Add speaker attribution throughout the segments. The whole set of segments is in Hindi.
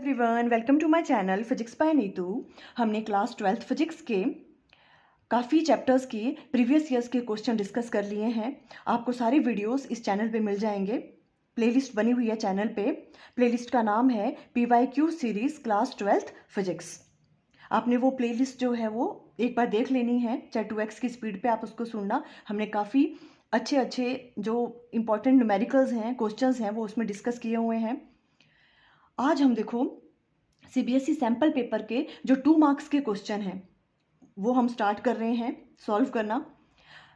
Speaker 1: Everyone, welcome to my channel physics by Neetu. हमने क्लास 12th फिजिक्स के काफ़ी चैप्टर्स के प्रीवियस ईयर्स के क्वेश्चन डिस्कस कर लिए हैं। आपको सारे वीडियोस इस चैनल पे मिल जाएंगे। प्लेलिस्ट बनी हुई है चैनल पे। प्लेलिस्ट का नाम है PYQ series class 12th physics. आपने वो प्लेलिस्ट जो है वो एक बार देख लेनी है, चाहे 2x की स्पीड पे आप उसको सुनना। हमने काफ़ी अच्छे अच्छे जो इम्पोर्टेंट न्यूमेरिकल्स हैं, क्वेश्चंस हैं, वो उसमें डिस्कस किए हुए हैं। आज हम देखो CBSE सैम्पल पेपर के जो 2 मार्क्स के क्वेश्चन हैं वो हम स्टार्ट कर रहे हैं सॉल्व करना।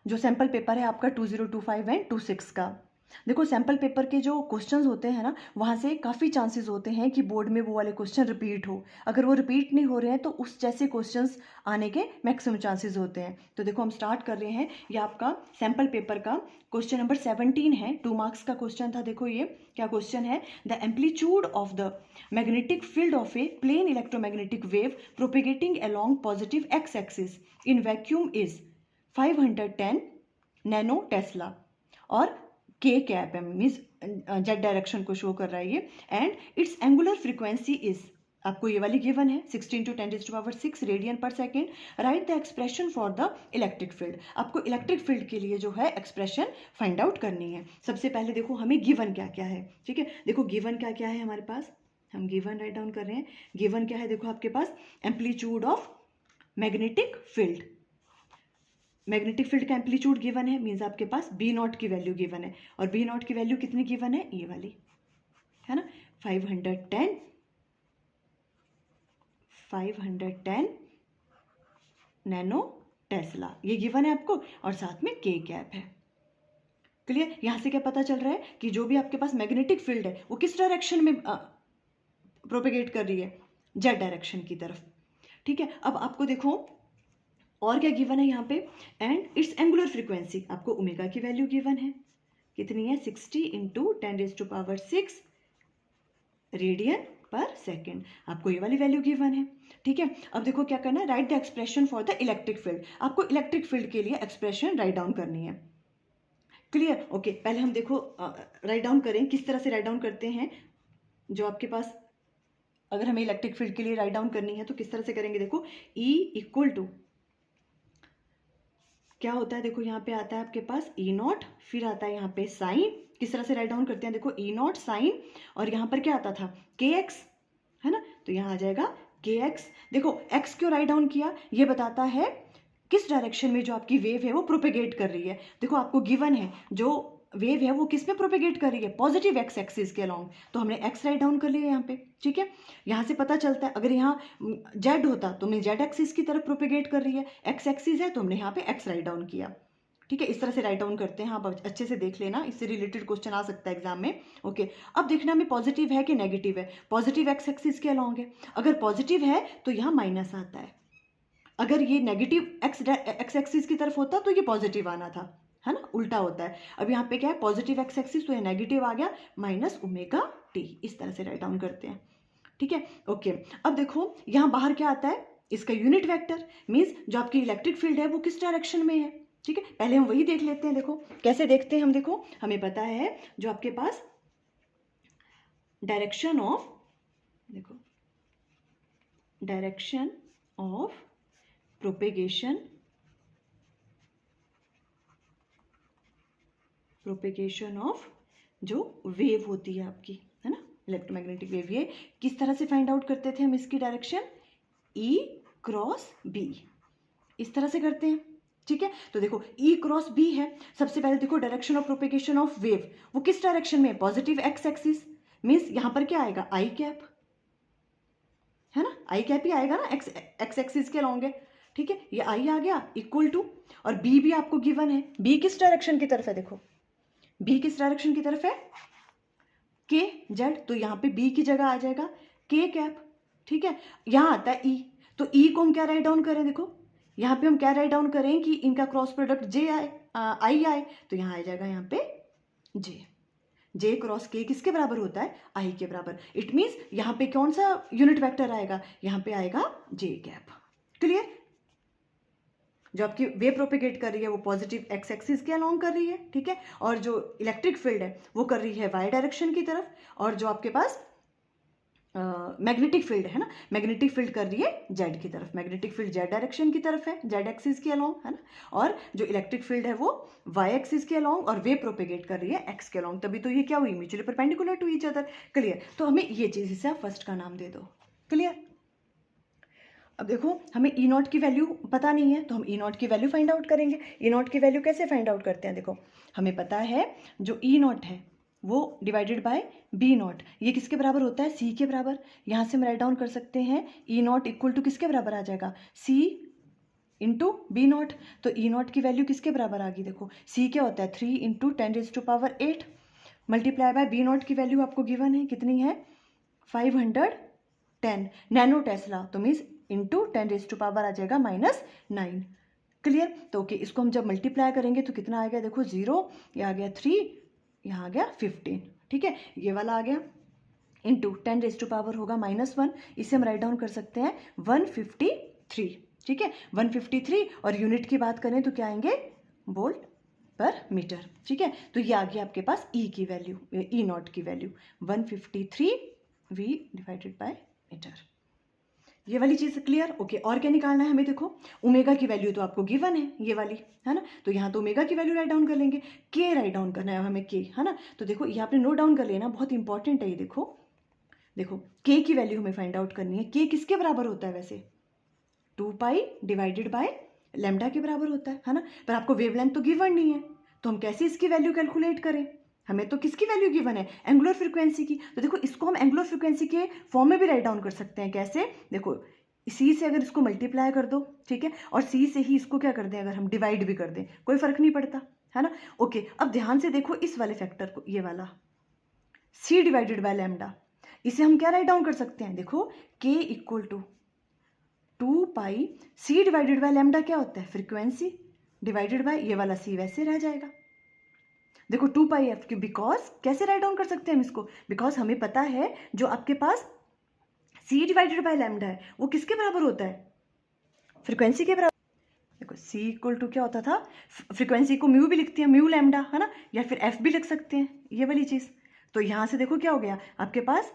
Speaker 1: जो सैम्पल पेपर है आपका 2025 एंड 26 का। देखो सैम्पल पेपर के जो क्वेश्चंस होते हैं ना, वहाँ से काफ़ी चांसेस होते हैं कि बोर्ड में वो वाले क्वेश्चन रिपीट हो। अगर वो रिपीट नहीं हो रहे हैं तो उस जैसे क्वेश्चंस आने के मैक्सिमम चांसेस होते हैं। तो देखो हम स्टार्ट कर रहे हैं। ये आपका सैम्पल पेपर का क्वेश्चन नंबर 17 है। 2 मार्क्स का क्वेश्चन था। देखो ये क्या क्वेश्चन है। The amplitude of the magnetic field of a plane electromagnetic wave propagating along positive x axis in vacuum is 510 nano tesla और के कैप है, मीन्स जेड डायरेक्शन को शो कर रहा है ये। And it's angular frequency is, आपको ये वाली गिवन है 16 × 10⁻⁶ रेडियन पर second. Right the expression for the electric field. आपको इलेक्ट्रिक फील्ड के लिए जो है एक्सप्रेशन फाइंड आउट करनी है। सबसे पहले देखो हमें गिवन क्या क्या है। ठीक है, देखो गिवन क्या क्या है हमारे पास। हम गिवन राइट डाउन कर रहे हैं। गिवन क्या है, देखो आपके पास amplitude of magnetic field. Magnetic field का एम्पलीट्यूड गिवन है, मीन्स आपके पास B0 की वैल्यू गिवन है। और B0 की वैल्यू कितनी गिवन है, ये वाली है ना, 510 नैनो टेस्ला, ये गिवन है आपको। और साथ में के कैप है। क्लियर। यहां से क्या पता चल रहा है कि जो भी आपके पास मैग्नेटिक फील्ड है वो किस डायरेक्शन में प्रोपेगेट कर रही है, जेड डायरेक्शन की तरफ। ठीक है, अब आपको देखो और क्या गिवन है यहाँ पे। एंड इट्स एंगुलर फ्रीक्वेंसी, आपको ओमेगा की वैल्यू गिवन है, कितनी है 60 × 10⁻⁶ रेडियन पर सेकेंड। आपको ये वाली वैल्यू गिवन है। ठीक है, अब देखो क्या करना है। Right the expression for the electric field. आपको इलेक्ट्रिक फील्ड के लिए एक्सप्रेशन राइट डाउन करनी है। क्लियर। ओके, पहले हम देखो राइट डाउन करें, किस तरह से राइट डाउन करते हैं। जो आपके पास अगर हमें इलेक्ट्रिक फील्ड के लिए राइट डाउन करनी है तो किस तरह से करेंगे। देखो E = क्या होता है, देखो यहाँ पे आता है आपके पास E0, फिर आता है यहाँ पे साइन। किस तरह से राइट डाउन करते हैं, देखो E0 साइन, और यहाँ पर क्या आता था kx, है ना, तो यहाँ आ जाएगा kx। देखो x क्यों राइट डाउन किया, ये बताता है किस डायरेक्शन में जो आपकी वेव है वो प्रोपेगेट कर रही है। देखो आपको गिवन है जो वेव है वो किस पे प्रोपेगेट कर रही है, पॉजिटिव एक्स एक्सिस के अलोंग। तो हमने एक्स राइट डाउन कर लिया यहाँ पे। ठीक है, यहाँ से पता चलता है अगर यहाँ जेड होता तो हमने जेड एक्सिस की तरफ प्रोपेगेट कर रही है, एक्स एक्सिस है तो हमने यहाँ पे एक्स राइट डाउन किया। ठीक है, इस तरह से राइट डाउन करते हैं। आप अच्छे से देख लेना, इससे रिलेटेड क्वेश्चन आ सकता है एग्जाम में। ओके, अब देखना हमें पॉजिटिव है कि नेगेटिव है। पॉजिटिव एक्स एक्सिस के अलोंग है, अगर पॉजिटिव है तो यहाँ माइनस आता है। अगर ये नेगेटिव एक्स एक्सिस की तरफ होता तो ये पॉजिटिव आना था, है ना, उल्टा होता है। अब यहाँ पे क्या है, पॉजिटिव एक्स एक्सिस तो ये नेगेटिव आ गया, -ωt। इस तरह से राइट डाउन करते हैं। ठीक है, ओके। अब देखो यहाँ बाहर क्या आता है, इसका यूनिट वेक्टर, मीन्स जो आपकी इलेक्ट्रिक फील्ड है वो किस डायरेक्शन में है। ठीक है, पहले हम वही देख लेते हैं। देखो कैसे देखते हैं हम। देखो हमें पता है जो आपके पास डायरेक्शन ऑफ, देखो डायरेक्शन ऑफ प्रोपेगेशन ऑफ जो वेव होती है आपकी, है ना, इलेक्ट्रोमैग्नेटिक वेव, ये किस तरह से फाइंड आउट करते थे हम इसकी डायरेक्शन, E × B, इस तरह से करते हैं। ठीक है, तो देखो E × B है। सबसे पहले देखो direction of propagation of wave वो किस डायरेक्शन में, पॉजिटिव एक्स एक्सिस, मीन्स यहां पर क्या आएगा, I कैप, है ना, I कैप ही आएगा ना, एक्स एक्सिस के अलोंग है। ठीक है, ये I आ गया = और B भी आपको गिवन है। B किस डायरेक्शन की तरफ है, देखो B किस डायरेक्शन की तरफ है, के जेड, तो यहाँ पे B की जगह आ जाएगा के कैप। ठीक है, यहाँ आता है E, तो E को हम क्या राइट डाउन करें, देखो यहाँ पे हम क्या राइट डाउन करें कि इनका क्रॉस प्रोडक्ट J आए, I आए, तो यहाँ आ जाएगा यहाँ पे J × K किसके बराबर होता है, I के बराबर। इट मीन्स यहाँ पे कौन सा यूनिट वेक्टर आएगा, यहाँ पे आएगा J कैप। क्लियर। जो आपकी वेव प्रोपेगेट कर रही है वो पॉजिटिव एक्स एक्सिस के अलोंग कर रही है। ठीक है, और जो इलेक्ट्रिक फील्ड है वो कर रही है वाई डायरेक्शन की तरफ। और जो आपके पास मैग्नेटिक फील्ड है ना, मैग्नेटिक फील्ड कर रही है जेड की तरफ, मैग्नेटिक फील्ड जेड डायरेक्शन की तरफ है, जेड एक्सिस के अलोंग है ना, और जो इलेक्ट्रिक फील्ड है वो वाई एक्सिस के अलोंग, और वे प्रोपेगेट कर रही है एक्स के अलोंग, तभी तो ये क्या हुई, mutually perpendicular to each other. Clear, तो हमें ये चीज़, इसे आप फर्स्ट का नाम दे दो। क्लियर, अब देखो हमें ई नॉट की वैल्यू पता नहीं है, तो हम ई नॉट की वैल्यू फाइंड आउट करेंगे। ई नॉट की वैल्यू कैसे फाइंड आउट करते हैं, देखो हमें पता है जो ई नॉट है वो डिवाइडेड बाय बी नॉट, ये किसके बराबर होता है, सी के बराबर। यहाँ से हम राइट डाउन कर सकते हैं ई नॉट इक्वल टू किसके बराबर आ जाएगा, सी इंटू बी नॉट। तो ई नॉट की वैल्यू किसके बराबर आ गई, देखो सी क्या होता है 3 into 10⁸ multiply by B naught की वैल्यू आपको गिवन है, कितनी है 510 नैनो टेस्ला, तो मीन्स इंटू 10⁻⁻ आ जाएगा -9। क्लियर, तो ओके, इसको हम जब मल्टीप्लाई करेंगे तो कितना आ गया, देखो 0, ये आ गया 3, यहाँ आ गया 15, ठीक है, ये वाला आ गया इंटू 10⁻⁻ होगा -1, इसे हम राइट डाउन कर सकते हैं 153, ठीक है 153, और यूनिट की बात करें तो क्या आएंगे, वोल्ट पर मीटर, ठीक है। तो ये आ गया आपके पास ई की वैल्यू, ई नॉट की value 153 V divided by metre, ये वाली चीज़ क्लियर। ओके, और क्या निकालना है हमें, देखो ओमेगा की वैल्यू तो आपको गिवन है ये वाली, है ना, तो यहाँ तो ओमेगा की वैल्यू राइट डाउन कर लेंगे, के राइट डाउन करना है हमें, के, है ना, तो देखो ये आपने नोट डाउन कर लेना, बहुत इंपॉर्टेंट है ये। देखो देखो के की वैल्यू हमें फाइंड आउट करनी है, के किसके बराबर होता है वैसे, 2π डिवाइडेड बाय लैम्डा के बराबर होता है ना, पर आपको वेवलेंथ तो गिवन नहीं है, तो हम कैसे इसकी वैल्यू कैलकुलेट करें, हमें तो किसकी वैल्यू गिवन है, एंगुलर फ्रीक्वेंसी की। तो देखो इसको हम एंगुलर फ्रीक्वेंसी के फॉर्म में भी राइट डाउन कर सकते हैं, कैसे, देखो सी से अगर इसको मल्टीप्लाई कर दो, ठीक है, और सी से ही इसको क्या कर दें, अगर हम डिवाइड भी कर दें कोई फर्क नहीं पड़ता, है ना। ओके, अब ध्यान से देखो इस वाले फैक्टर को, ये वाला सी डिवाइडेड बाय लैम्डा, इसे हम क्या राइट डाउन कर सकते हैं, देखो k equal to 2π c divided by lambda क्या होता है, फ्रीक्वेंसी डिवाइडेड बाय ये वाला सी, वैसे रह जाएगा। देखो 2πf क्यों, बिकॉज कैसे राइट डाउन कर सकते हैं हम इसको, बिकॉज हमें पता है जो आपके पास सी डिवाइडेड बाय लैम्डा है वो किसके बराबर होता है, फ्रीक्वेंसी के बराबर। देखो सी इक्वल टू क्या होता था, फ्रीक्वेंसी को म्यू भी लिखते हैं, म्यू लैम्डा, है ना, या फिर एफ भी लिख सकते हैं, ये वाली चीज़। तो यहाँ से देखो क्या हो गया आपके पास,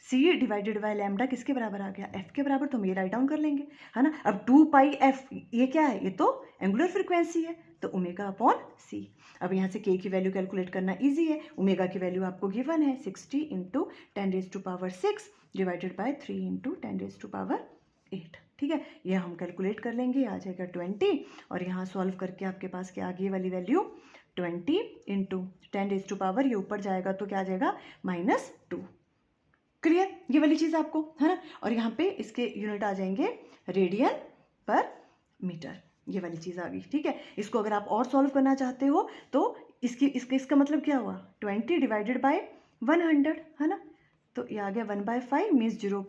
Speaker 1: सी डिवाइडेड बाय लैम्डा किसके बराबर आ गया, एफ के बराबर, तो हम ये राइट डाउन कर लेंगे, है ना। अब 2πf ये क्या है, ये तो एंगुलर फ्रीक्वेंसी है, तो ओमेगा अपॉन सी। अब यहाँ से के की वैल्यू कैलकुलेट करना इजी है, ओमेगा की वैल्यू आपको गिवन है 60 इंटू 10⁻6 डिवाइडेड बाय 3 इंटू 10⁸8, ठीक है, ये हम कैलकुलेट कर लेंगे, आ जाएगा 20, और यहाँ सॉल्व करके आपके पास क्या आ गई वाली वैल्यू 20 इंटू 10⁻, ये ऊपर जाएगा तो क्या आ जाएगा -2। क्लियर, ये वाली चीज़ आपको, है ना, और यहाँ पे इसके यूनिट आ जाएंगे रेडियन पर मीटर, ये वाली चीज़ आ गई, ठीक है। इसको अगर आप और सॉल्व करना चाहते हो तो इसका मतलब क्या हुआ, 20 डिवाइडेड बाय 100, है ना, तो ये आ गया 1/5 मीन्स 0.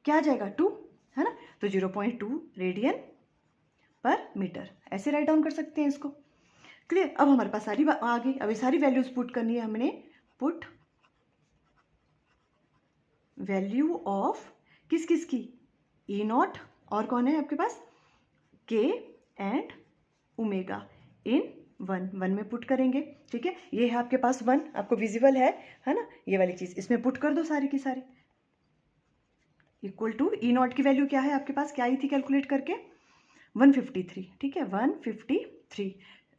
Speaker 1: क्या आ जाएगा 2, है ना, तो 0.2 रेडियन पर मीटर, ऐसे राइट डाउन कर सकते हैं इसको। क्लियर, अब हमारे पास सारी आ गई, अब ये सारी वैल्यूज पुट करनी है हमने, पुट वैल्यू ऑफ किस किस की, ई नॉट, और कौन है आपके पास, के एंड ओमेगा इन 1 में पुट करेंगे, ठीक है, ये है आपके पास 1, आपको विजिबल है ना, ये वाली चीज़ इसमें पुट कर दो सारी की सारी, इक्वल टू ई नॉट की वैल्यू क्या है आपके पास, क्या आई थी कैलकुलेट करके 153, ठीक है 153,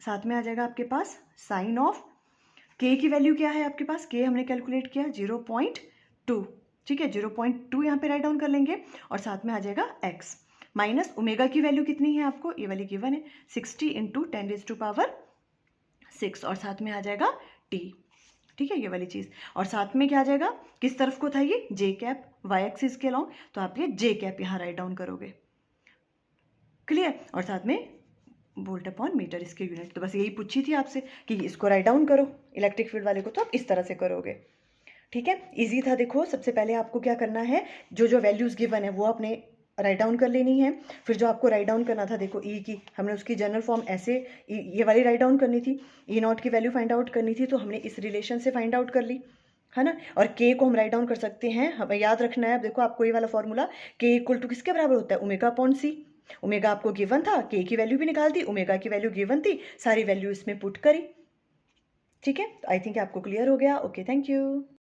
Speaker 1: साथ में आ जाएगा आपके पास साइन ऑफ, के की वैल्यू क्या है आपके पास, के हमने कैलकुलेट किया 0.2, ठीक है 0.2 यहाँ पे राइट डाउन कर लेंगे, और साथ में आ जाएगा x माइनस ओमेगा की वैल्यू कितनी है आपको, ये वाली गिवन है 60 इंटू 10⁻6, और साथ में आ जाएगा t, ठीक है, ये वाली चीज़, और साथ में क्या आ जाएगा, किस तरफ को था ये जे कैप, वाई एक्सिस के अलॉन्ग, तो आप ये जे कैप यहाँ राइट डाउन करोगे। क्लियर, और साथ में वोल्ट अपॉन मीटर इसके यूनिट, तो बस यही पूछी थी आपसे कि इसको राइट डाउन करो, इलेक्ट्रिक फील्ड वाले को तो आप इस तरह से करोगे, ठीक है, इजी था। देखो सबसे पहले आपको क्या करना है, जो वैल्यूज़ गिवन है वो आपने राइट डाउन कर लेनी है, फिर जो आपको राइट डाउन करना था, देखो ई की हमने उसकी जनरल फॉर्म ऐसे ये वाली राइट डाउन करनी थी, ई नॉट की वैल्यू फाइंड आउट करनी थी, तो हमने इस रिलेशन से फाइंड आउट कर ली, है ना, और के को हम राइट डाउन कर सकते हैं, हमें याद रखना है, अब देखो आपको ये वाला फॉर्मूला के इक्वल टू किसके बराबर होता है, ओमेगा अपॉन सी, ओमेगा आपको गिवन था, के की वैल्यू भी निकाल दी, ओमेगा की वैल्यू गिवन थी, सारी वैल्यू इसमें पुट करी, ठीक है, तो आई थिंक आपको क्लियर हो गया। Okay, thank you.